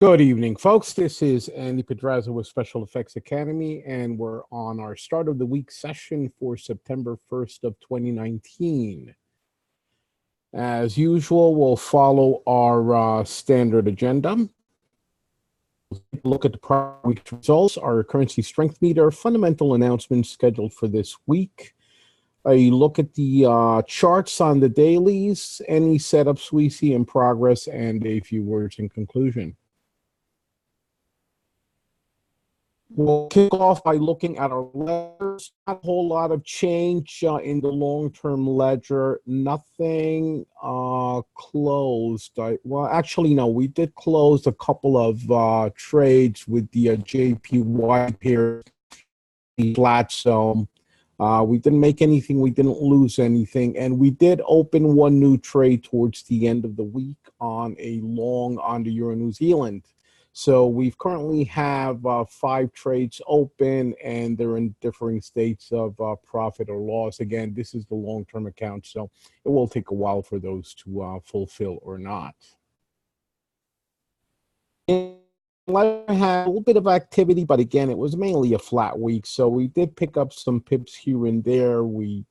Good evening, folks. This is Andy Pedraza with Special Effects Academy, and we're on our start of the week session for September 1st of 2019. As usual, we'll follow our standard agenda. Look at the prior week's results, our currency strength meter, fundamental announcements scheduled for this week. A look at the charts on the dailies, any setups we see in progress, and a few words in conclusion. We'll kick off by looking at our ledgers. Not a whole lot of change in the long-term ledger. Nothing closed. Well, actually, no. We did close a couple of trades with the JPY pair flat. So we didn't make anything. We didn't lose anything. And we did open one new trade towards the end of the week on a long on the Euro New Zealand. So we currently have 5 trades open, and they're in differing states of profit or loss. Again, this is the long-term account, so it will take a while for those to fulfill or not. And I had a little bit of activity, but again, it was mainly a flat week. So we did pick up some pips here and there. We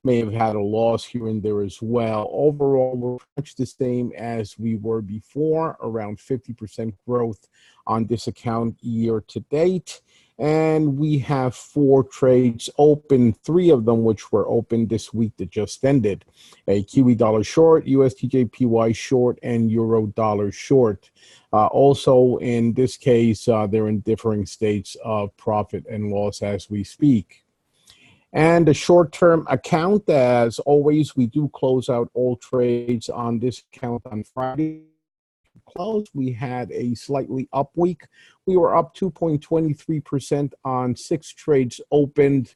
may have had a loss here and there as well. Overall, we're much the same as we were before, around 50% growth on this account year to date. And we have 4 trades open, 3 of them which were open this week that just ended. A Kiwi dollar short, USDJPY short, and Euro dollar short. Also, in this case, they're in differing states of profit and loss as we speak. And the short-term account, as always, we do close out all trades on this account on Friday. Close, we had a slightly up week. We were up 2.23% on 6 trades opened.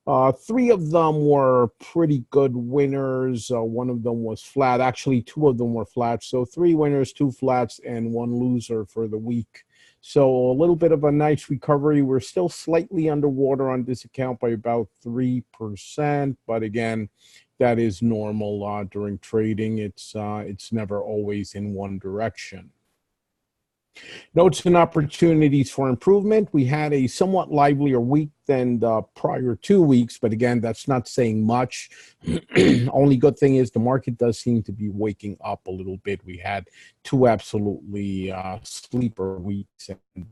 3 of them were pretty good winners. 1 of them was flat. Actually, 2 of them were flat. So 3 winners, 2 flats, and 1 loser for the week. So a little bit of a nice recovery. We're still slightly underwater on this account by about 3%, but again, that is normal during trading. It's never always in one direction. Notes and opportunities for improvement. We had a somewhat livelier week than the prior 2 weeks, but again, that's not saying much. Only good thing is the market does seem to be waking up a little bit. We had 2 absolutely sleeper weeks, and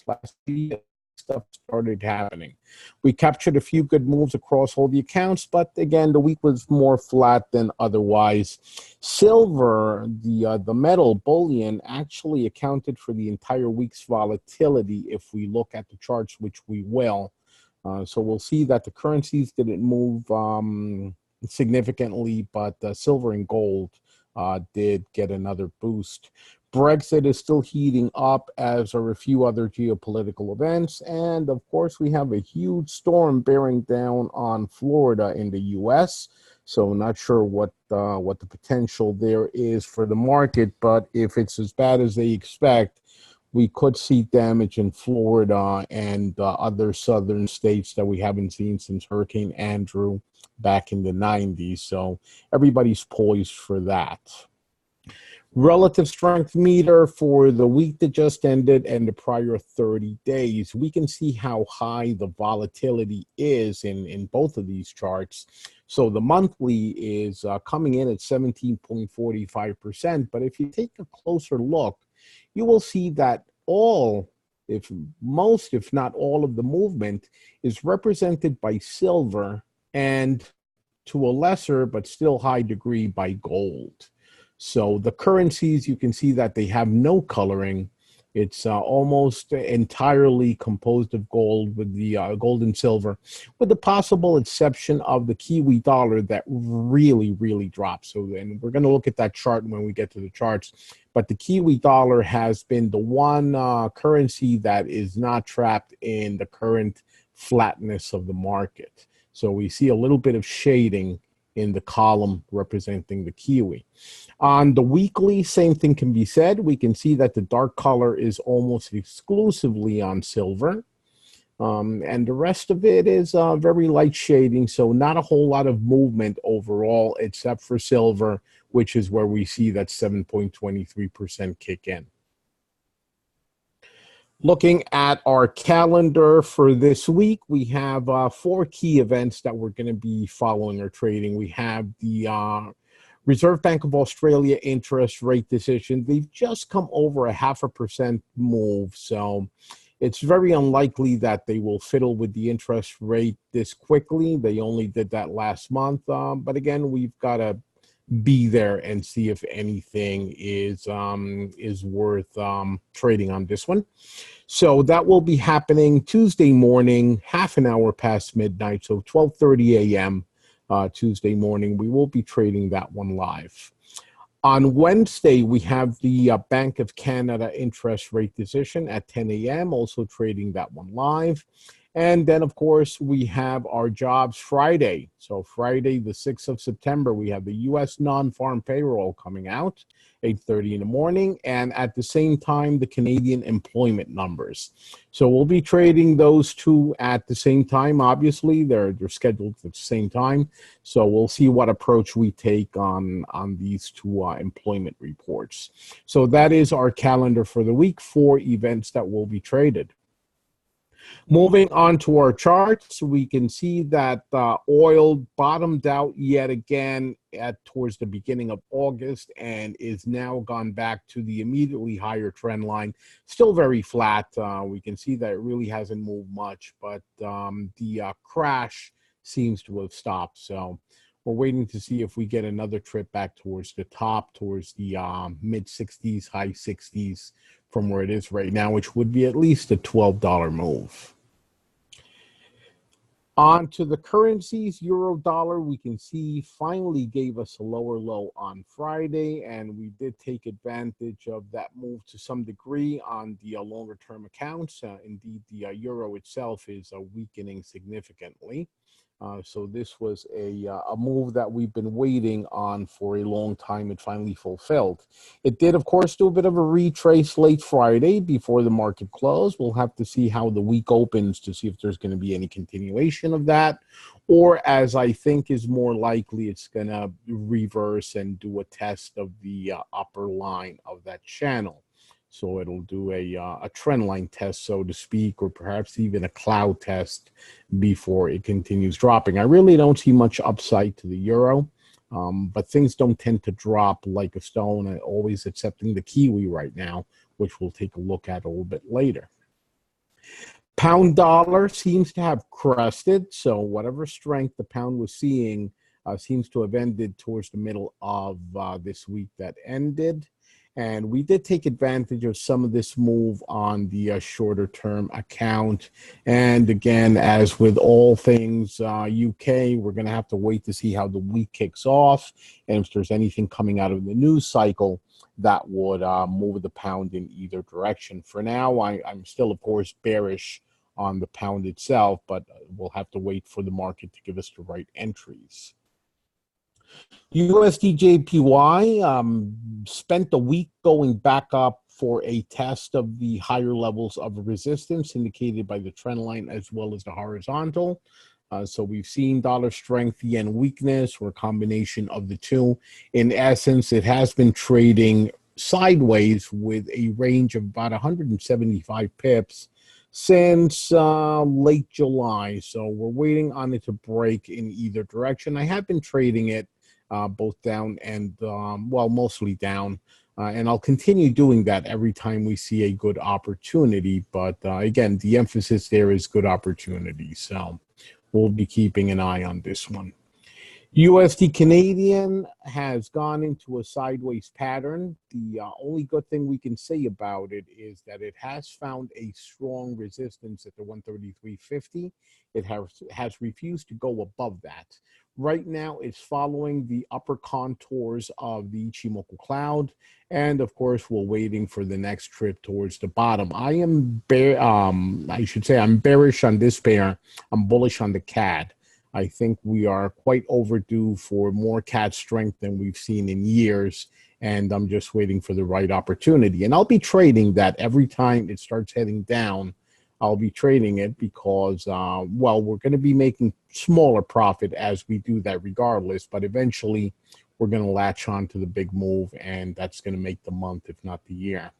last week stuff started happening. We captured a few good moves across all the accounts, but again, the week was more flat than otherwise. Silver, the metal bullion, actually accounted for the entire week's volatility if we look at the charts, which we will. So we'll see that the currencies didn't move significantly, but silver and gold did get another boost. Brexit is still heating up, as are a few other geopolitical events. And, of course, we have a huge storm bearing down on Florida in the U.S., so not sure what the potential there is for the market. But if it's as bad as they expect, we could see damage in Florida and other southern states that we haven't seen since Hurricane Andrew back in the 90s. So everybody's poised for that. Relative strength meter for the week that just ended and the prior 30 days. We can see how high the volatility is in both of these charts. So the monthly is coming in at 17.45%. But if you take a closer look, you will see that if not all of the movement is represented by silver, and to a lesser but still high degree by gold. So the currencies, you can see that they have no coloring. It's almost entirely composed of gold, with the gold and silver, with the possible exception of the Kiwi dollar that really, really dropped. So then we're going to look at that chart when we get to the charts. But the Kiwi dollar has been the one currency that is not trapped in the current flatness of the market. So we see a little bit of shading in the column representing the Kiwi. On the weekly, same thing can be said. We can see that the dark color is almost exclusively on silver. And the rest of it is very light shading, so not a whole lot of movement overall, except for silver, which is where we see that 7.23% kick in. Looking at our calendar for this week, we have four key events that we're going to be following or trading. We have the Reserve Bank of Australia interest rate decision. They've just come over a 0.5% move, so it's very unlikely that they will fiddle with the interest rate this quickly. They only did that last month, but again, we've got to be there and see if anything is worth trading on this one. So that will be happening Tuesday morning, half an hour past midnight, so 12:30 a.m. Tuesday morning. We will be trading that one live. On Wednesday, we have the Bank of Canada interest rate decision at 10 a.m., also trading that one live. And then, of course, we have our jobs Friday. So Friday, the 6th of September, we have the U.S. non-farm payroll coming out, 8:30 in the morning. And at the same time, the Canadian employment numbers. So we'll be trading those two at the same time. Obviously, they're scheduled at the same time. So we'll see what approach we take on these two employment reports. So that is our calendar for the week, 4 events that will be traded. Moving on to our charts, we can see that oil bottomed out yet again towards the beginning of August and is now gone back to the immediately higher trend line. Still very flat. We can see that it really hasn't moved much, but the crash seems to have stopped. So we're waiting to see if we get another trip back towards the top, towards the mid 60s, high 60s from where it is right now, which would be at least a $12 move. On to the currencies, euro dollar, we can see finally gave us a lower low on Friday, and we did take advantage of that move to some degree on the longer term accounts. Indeed, the euro itself is weakening significantly. So this was a move that we've been waiting on for a long time. It finally fulfilled. It did, of course, do a bit of a retrace late Friday before the market closed. We'll have to see how the week opens to see if there's going to be any continuation of that, or as I think is more likely, it's going to reverse and do a test of the upper line of that channel. So it'll do a trend line test, so to speak, or perhaps even a cloud test before it continues dropping. I really don't see much upside to the euro, but things don't tend to drop like a stone, always accepting the Kiwi right now, which we'll take a look at a little bit later. Pound dollar seems to have crested, so whatever strength the pound was seeing seems to have ended towards the middle of this week that ended. And we did take advantage of some of this move on the shorter term account. And again, as with all things UK, we're going to have to wait to see how the week kicks off. And if there's anything coming out of the news cycle that would move the pound in either direction. For now, I'm still, of course, bearish on the pound itself, but we'll have to wait for the market to give us the right entries. USD/JPY spent a week going back up for a test of the higher levels of resistance indicated by the trend line as well as the horizontal. So we've seen dollar strength, yen weakness, or a combination of the two. In essence, it has been trading sideways with a range of about 175 pips since late July. So we're waiting on it to break in either direction. I have been trading it both down and, well, mostly down. And I'll continue doing that every time we see a good opportunity. But again, the emphasis there is good opportunity. So we'll be keeping an eye on this one. USD Canadian has gone into a sideways pattern. The only good thing we can say about it is that it has found a strong resistance at the 133.50. It has refused to go above that. Right now, it's following the upper contours of the Ichimoku cloud. And of course, we're waiting for the next trip towards the bottom. I'm bearish on this pair. I'm bullish on the CAD. I think we are quite overdue for more CAD strength than we've seen in years, and I'm just waiting for the right opportunity. And I'll be trading that every time it starts heading down. I'll be trading it because, well, we're going to be making smaller profit as we do that regardless, but eventually we're going to latch on to the big move, and that's going to make the month, if not the year.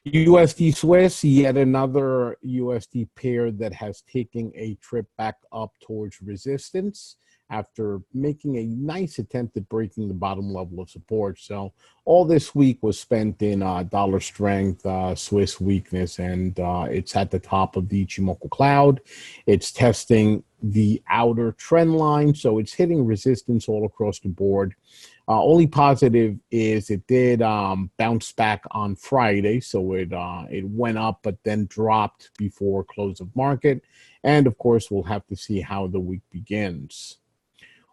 USD Swiss, yet another USD pair that has taken a trip back up towards resistance after making a nice attempt at breaking the bottom level of support. So all this week was spent in dollar strength, Swiss weakness, and it's at the top of the Ichimoku cloud. It's testing the outer trend line, so it's hitting resistance all across the board. Only positive is it did bounce back on Friday, so it went up but then dropped before close of market, and of course we'll have to see how the week begins.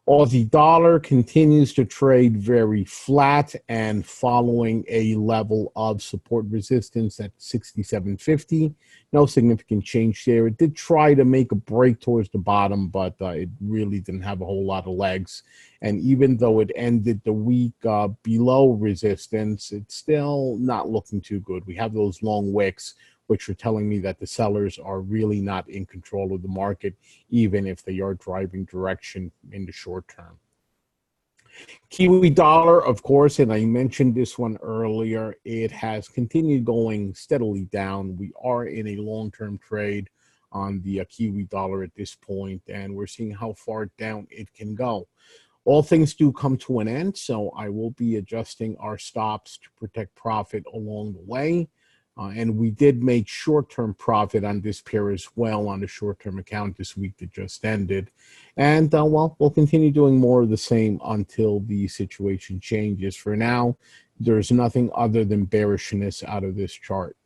Aussie dollar continues to trade very flat and following a level of support resistance at 67.50. No significant change there. It did try to make a break towards the bottom, but it really didn't have a whole lot of legs. And even though it ended the week below resistance, it's still not looking too good. We have those long wicks, which are telling me that the sellers are really not in control of the market, even if they are driving direction in the short term. Kiwi dollar, of course, and I mentioned this one earlier, it has continued going steadily down. We are in a long-term trade on the Kiwi dollar at this point, and we're seeing how far down it can go. All things do come to an end, so I will be adjusting our stops to protect profit along the way. And we did make short-term profit on this pair as well on the short-term account this week that just ended. And, well, we'll continue doing more of the same until the situation changes. For now, there's nothing other than bearishness out of this chart.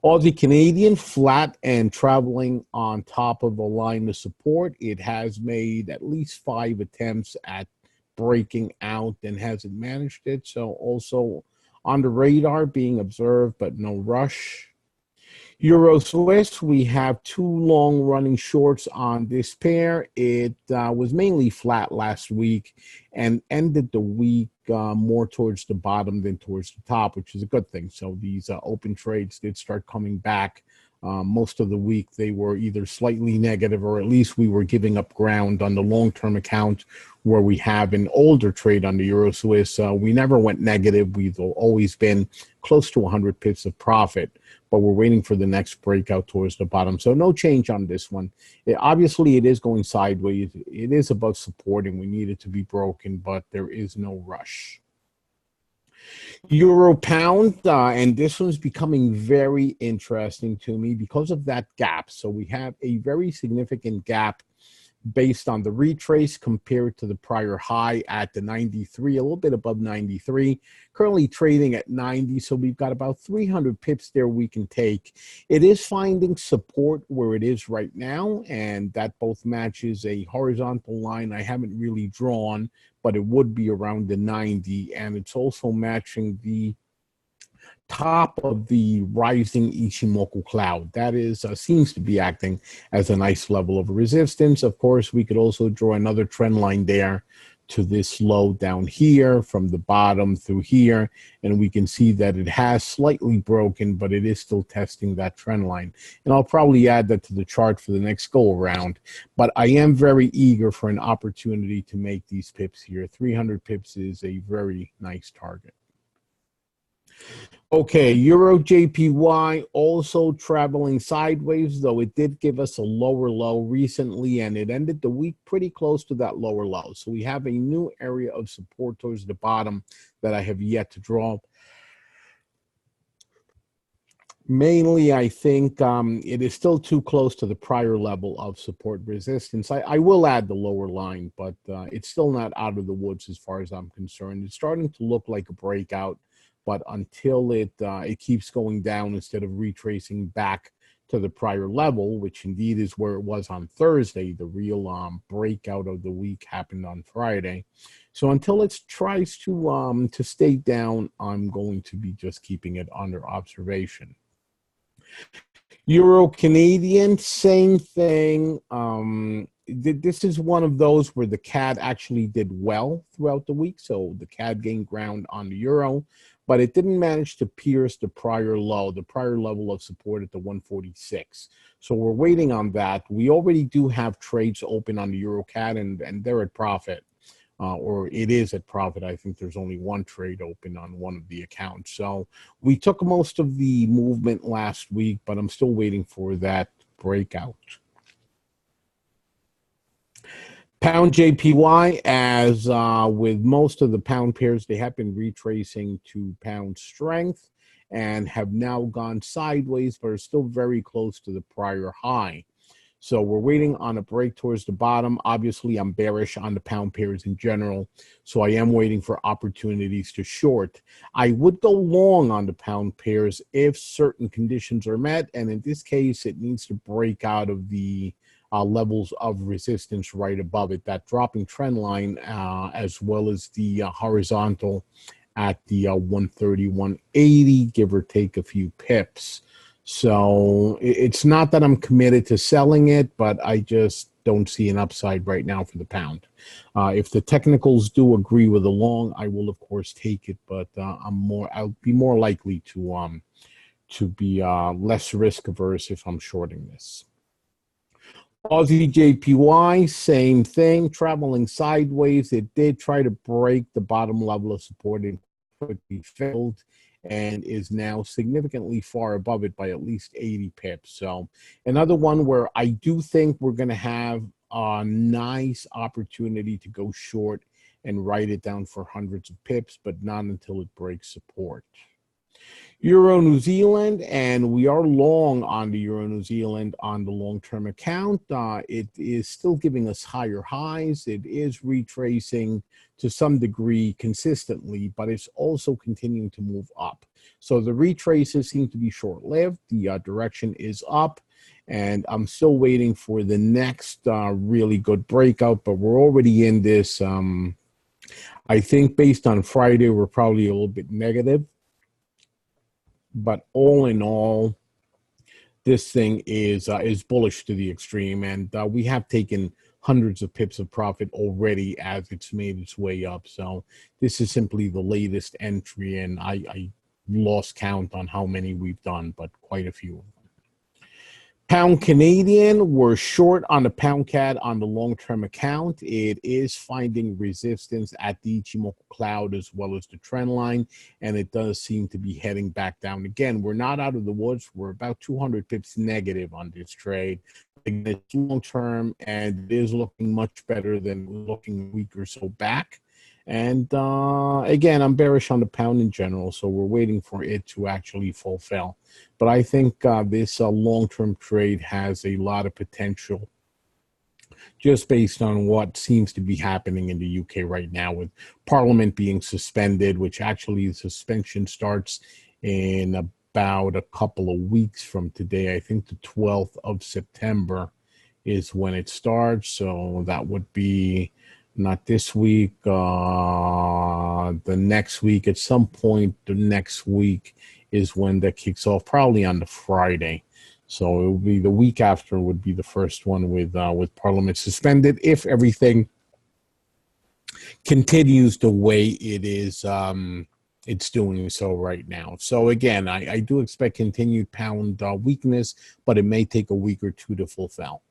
Aussie Canadian, flat and traveling on top of a line of support. It has made at least 5 attempts at breaking out and hasn't managed it. So also on the radar, being observed, but no rush. Euro Swiss, we have 2 long running shorts on this pair. It was mainly flat last week and ended the week more towards the bottom than towards the top, which is a good thing. So these open trades did start coming back. Most of the week they were either slightly negative, or at least we were giving up ground on the long-term account where we have an older trade on the Euro Swiss. We never went negative. We've always been close to 100 pips of profit, but we're waiting for the next breakout towards the bottom. So no change on this one. Obviously, it is going sideways. It is above support, and we need it to be broken, but there is no rush. Euro pound, and this one's becoming very interesting to me because of that gap. So we have a very significant gap based on the retrace compared to the prior high at the 93, a little bit above 93, currently trading at 90. So we've got about 300 pips there we can take. It is finding support where it is right now, and that both matches a horizontal line I haven't really drawn, but it would be around the 90, and it's also matching the top of the rising Ichimoku cloud. That is seems to be acting as a nice level of resistance. Of course, we could also draw another trend line there to this low down here from the bottom through here, and we can see that it has slightly broken, but it is still testing that trend line. And I'll probably add that to the chart for the next go around, but I am very eager for an opportunity to make these pips here. 300 pips is a very nice target. Okay, Euro JPY also traveling sideways, though it did give us a lower low recently, and it ended the week pretty close to that lower low. So we have a new area of support towards the bottom that I have yet to draw. Mainly, I think it is still too close to the prior level of support resistance. I will add the lower line, but it's still not out of the woods as far as I'm concerned. It's starting to look like a breakout, but until it keeps going down instead of retracing back to the prior level, which indeed is where it was on Thursday, the real breakout of the week happened on Friday. So until it tries to stay down, I'm going to be just keeping it under observation. Euro Canadian, same thing. This is one of those where the CAD actually did well throughout the week. So the CAD gained ground on the euro, but it didn't manage to pierce the prior low, the prior level of support at the 146. So we're waiting on that. We already do have trades open on the euro CAD, and they're at profit. or it is at profit. I think there's only one trade open on one of the accounts. So we took most of the movement last week, but I'm still waiting for that breakout. Pound JPY, as with most of the pound pairs, they have been retracing to pound strength and have now gone sideways, but are still very close to the prior high. So we're waiting on a break towards the bottom. Obviously, I'm bearish on the pound pairs in general, so I am waiting for opportunities to short. I would go long on the pound pairs if certain conditions are met, and in this case, it needs to break out of the levels of resistance right above it, that dropping trend line, as well as the horizontal at the 130, 180, give or take a few pips. So it's not that I'm committed to selling it, but I just don't see an upside right now for the pound. If the technicals do agree with the long, I will of course take it, but I'll be more likely to be less risk averse if I'm shorting this. Aussie JPY, same thing, traveling sideways. It did try to break the bottom level of support and quickly failed, and is now significantly far above it by at least 80 pips. So another one where I do think we're going to have a nice opportunity to go short and write it down for hundreds of pips, but not until it breaks support. Euro New Zealand, and we are long on the Euro New Zealand on the long-term account. It is still giving us higher highs. It is retracing to some degree consistently, but it's also continuing to move up. So the retraces seem to be short-lived. The direction is up, and I'm still waiting for the next really good breakout, but we're already in this. I think based on Friday, we're probably a little bit negative. But all in all, this thing is bullish to the extreme, and we have taken hundreds of pips of profit already as it's made its way up. So this is simply the latest entry, and I lost count on how many we've done, but quite a few. Pound Canadian, we're short on the pound CAD on the long-term account. It is finding resistance at the Ichimoku cloud as well as the trend line, and it does seem to be heading back down again. We're not out of the woods. We're about 200 pips negative on this trade. It's long-term, and it is looking much better than looking a week or so back. And again, I'm bearish on the pound in general, so we're waiting for it to actually fulfill. But I think this long-term trade has a lot of potential just based on what seems to be happening in the UK right now with Parliament being suspended, which actually the suspension starts in about a couple of weeks from today. I think the 12th of September is when it starts, so that would be not this week, the next week. At some point the next week is when that kicks off, probably on the Friday. So it would be the week after would be the first one with Parliament suspended, if everything continues the way it is it's doing so right now. So again, I do expect continued pound weakness, but it may take a week or two to fulfill.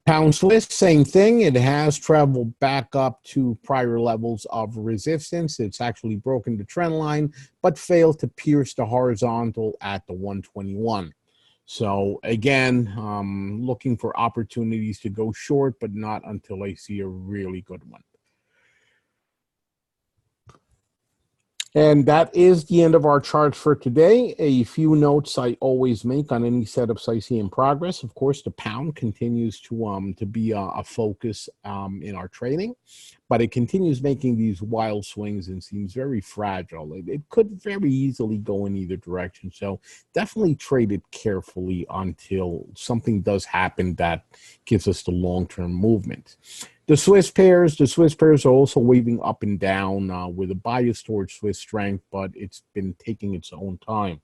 Pound Swiss, same thing. It has traveled back up to prior levels of resistance. It's actually broken the trend line, but failed to pierce the horizontal at the 121. So again, looking for opportunities to go short, but not until I see a really good one. And that is the end of our charts for today. A few notes I always make on any setups I see in progress. Of course, the pound continues to be a focus in our trading, but it continues making these wild swings and seems very fragile. It could very easily go in either direction. So definitely trade it carefully until something does happen that gives us the long-term movement. The Swiss pairs are also waving up and down with a bias towards Swiss strength, but it's been taking its own time.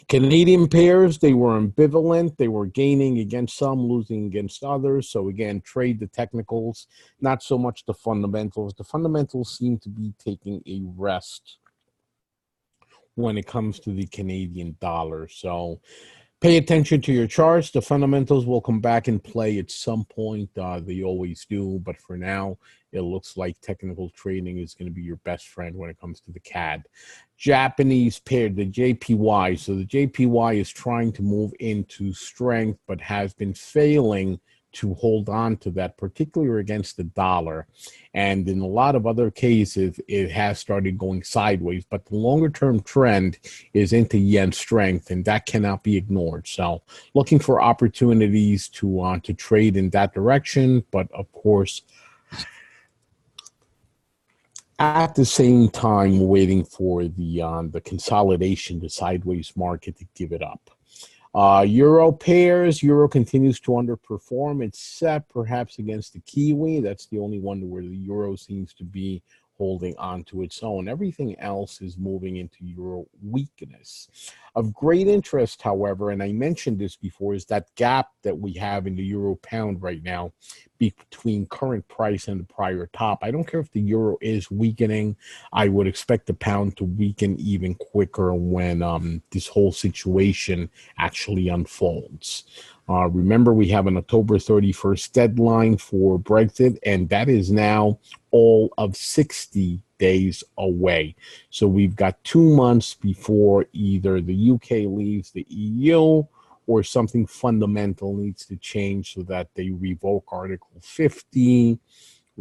Canadian pairs, they were ambivalent. They were gaining against some, losing against others. So again, trade the technicals, not so much the fundamentals. The fundamentals seem to be taking a rest when it comes to the Canadian dollar. So Pay attention to your charts. The fundamentals will come back in play at some point. They always do. But for now, it looks like technical trading is going to be your best friend when it comes to the CAD. Japanese pair, the JPY. So the JPY is trying to move into strength, but has been failing to hold on to that, particularly against the dollar. And in a lot of other cases, it has started going sideways. But the longer term trend is into yen strength, and that cannot be ignored. So looking for opportunities to trade in that direction, but of course, at the same time, waiting for the consolidation, the sideways market to give it up. Euro pairs, euro continues to underperform, except perhaps against the Kiwi. That's the only one where the euro seems to be holding on to its own. Everything else is moving into euro weakness. Of great interest, however, and I mentioned this before, is that gap that we have in the euro pound right now between current price and the prior top. I don't care if the euro is weakening. I would expect the pound to weaken even quicker when this whole situation actually unfolds. Remember, we have an October 31st deadline for Brexit, and that is now all of 60 days away. So we've got 2 months before either the UK leaves the EU or something fundamental needs to change so that they revoke Article 50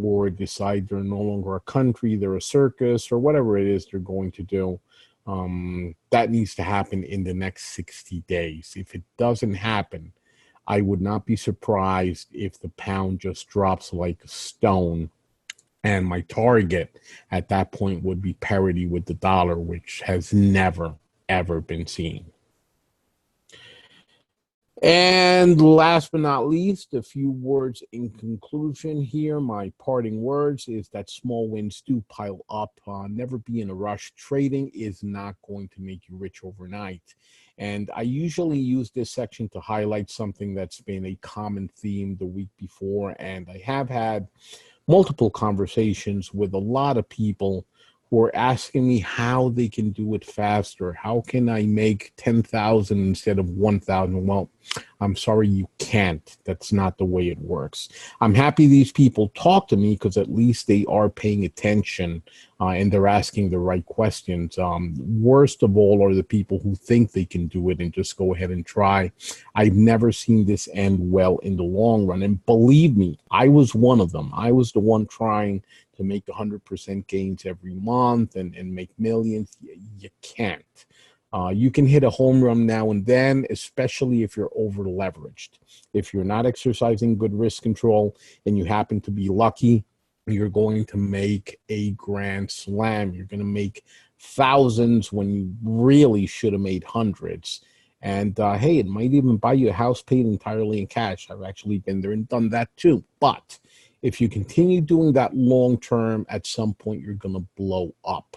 or decide they're no longer a country, they're a circus, or whatever it is they're going to do. That needs to happen in the next 60 days. If it doesn't happen, I would not be surprised if the pound just drops like a stone. And my target at that point would be parity with the dollar, which has never, ever been seen. And last but not least, a few words in conclusion here. My parting words is that small wins do pile up. Never be in a rush. Trading is not going to make you rich overnight. And I usually use this section to highlight something that's been a common theme the week before. And I have had multiple conversations with a lot of people who are asking me how they can do it faster. How can I make 10,000 instead of 1,000? Well, I'm sorry, you can't. That's not the way it works. I'm happy these people talk to me because at least they are paying attention and they're asking the right questions. Worst of all are the people who think they can do it and just go ahead and try. I've never seen this end well in the long run. And believe me, I was one of them. I was the one trying to make 100% gains every month and make millions. You can't. You can hit a home run now and then, especially if you're over leveraged. If you're not exercising good risk control and you happen to be lucky, you're going to make a grand slam. You're going to make thousands when you really should have made hundreds. And hey, it might even buy you a house paid entirely in cash. I've actually been there and done that too. But if you continue doing that long term, at some point you're going to blow up.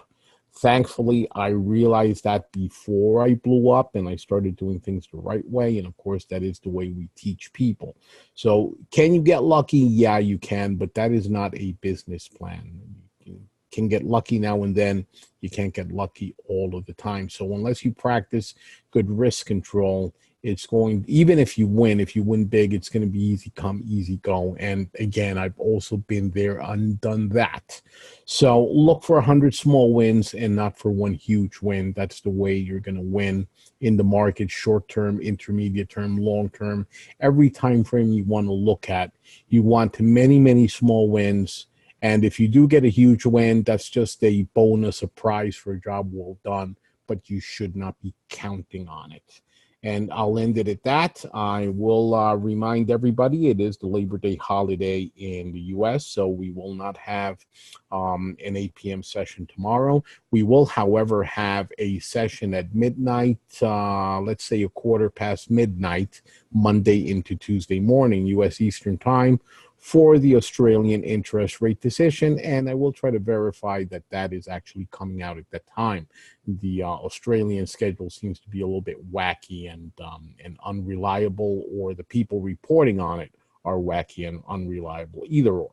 Thankfully, I realized that before I blew up and I started doing things the right way. And of course, that is the way we teach people. So can you get lucky? Yeah, you can, but that is not a business plan. You can get lucky now and then. You can't get lucky all of the time. So unless you practice good risk control, it's going, even if you win big, it's going to be easy come, easy go. And again, I've also been there and done that. So look for 100 small wins and not for one huge win. That's the way you're going to win in the market, short term, intermediate term, long term. Every time frame you want to look at, you want many, many small wins. And if you do get a huge win, that's just a bonus, a prize for a job well done, but you should not be counting on it. And I'll end it at that. I will remind everybody it is the Labor Day holiday in the U.S., so we will not have an 8 p.m. session tomorrow. We will, however, have a session at midnight, let's say a quarter past midnight, Monday into Tuesday morning, U.S. Eastern Time, for the Australian interest rate decision, and I will try to verify that that is actually coming out at that time. The Australian schedule seems to be a little bit wacky and unreliable, or the people reporting on it are wacky and unreliable, either or.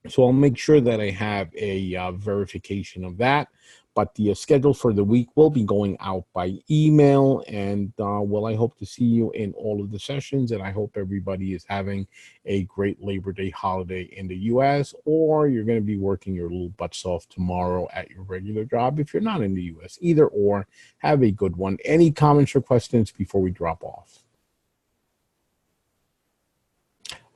So I'll make sure that I have a verification of that. but the schedule for the week will be going out by email. And well, I hope to see you in all of the sessions, and I hope everybody is having a great Labor Day holiday in the U.S., or you're going to be working your little butts off tomorrow at your regular job if you're not in the U.S. Either or, have a good one. Any comments or questions before we drop off?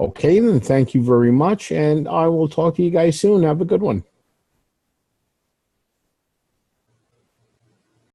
Okay, then thank you very much, and I will talk to you guys soon. Have a good one.